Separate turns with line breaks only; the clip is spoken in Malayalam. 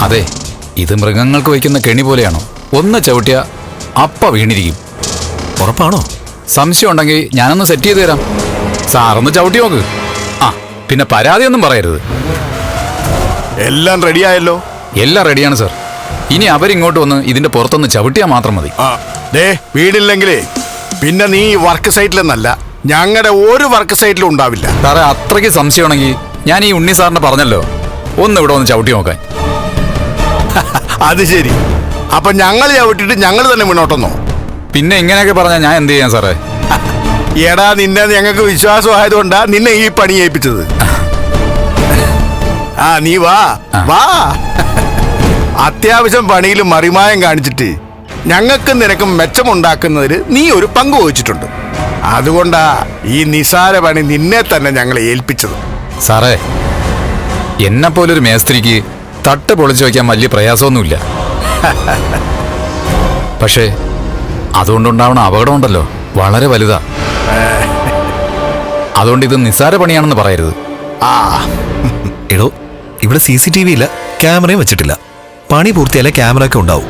അതെ, ഇത് മൃഗങ്ങൾക്ക് വയ്ക്കുന്ന കെണി പോലെയാണോ? ഒന്ന് ചവിട്ടിയ അപ്പ വീണിരിക്കും.
ഉറപ്പാണോ?
സംശയം ഉണ്ടെങ്കിൽ ഞാനൊന്ന് സെറ്റ് ചെയ്ത് തരാം. സാറൊന്ന് ചവിട്ടി നോക്ക്. ആ, പിന്നെ പരാതിയൊന്നും പറയരുത്.
എല്ലാം റെഡിയായല്ലോ?
എല്ലാം റെഡിയാണ് സർ. ഇനി അവരിങ്ങോട്ട് വന്ന് ഇതിന്റെ പുറത്തൊന്ന് ചവിട്ടിയാൽ മാത്രം മതി.
വീടില്ലെങ്കിലേ പിന്നെ നീ വർക്ക് സൈറ്റിലെന്നല്ല, ഞങ്ങളുടെ ഒരു വർക്ക് സൈറ്റിലും ഉണ്ടാവില്ല.
സാറേ, അത്രയ്ക്ക് സംശയമാണെങ്കിൽ ഞാൻ ഈ ഉണ്ണി സാറിനെ പറഞ്ഞല്ലോ, ഒന്ന് ഇവിടെ ഒന്ന് ചവിട്ടി നോക്കാൻ.
അത് ശരി. അപ്പൊ ഞങ്ങൾ ചവിട്ടിട്ട് ഞങ്ങൾ തന്നെ മുന്നോട്ടെന്നോ?
പിന്നെ ഇങ്ങനെയൊക്കെ പറഞ്ഞാൽ ഞാൻ എന്ത് ചെയ്യാൻ സാറേ?
എടാ, നിന്നെ ഞങ്ങൾക്ക് വിശ്വാസമായതുകൊണ്ടാ നിന്നെ ഈ പണി ഏൽപ്പിച്ചത്. ആ, നീ വാ വാ. അത്യാവശ്യം പണിയിൽ മറിമായം കാണിച്ചിട്ട് ഞങ്ങൾക്കും നിനക്കും മെച്ചമുണ്ടാക്കുന്നതിൽ നീ ഒരു പങ്ക് വഹിച്ചിട്ടുണ്ട്. അതുകൊണ്ടാ ഈ നിസാര പണി നിന്നെ തന്നെ ഞങ്ങളെ ഏൽപ്പിച്ചത്.
സാറേ, എന്നെപ്പോലൊരു മേസ്ത്രിക്ക് തട്ട് പൊളിച്ചു വയ്ക്കാൻ വലിയ പ്രയാസമൊന്നുമില്ല. പക്ഷേ അതുകൊണ്ടുണ്ടാവണ അപകടമുണ്ടല്ലോ, വളരെ വലുതാ. അതുകൊണ്ട് ഇത് നിസ്സാര പണിയാണെന്ന് പറയരുത്.
എടോ, ഇവിടെ CCTV ഇല്ല, ക്യാമറയും വെച്ചിട്ടില്ല. പണി പൂർത്തിയാലേ ക്യാമറ ഒക്കെ ഉണ്ടാവും.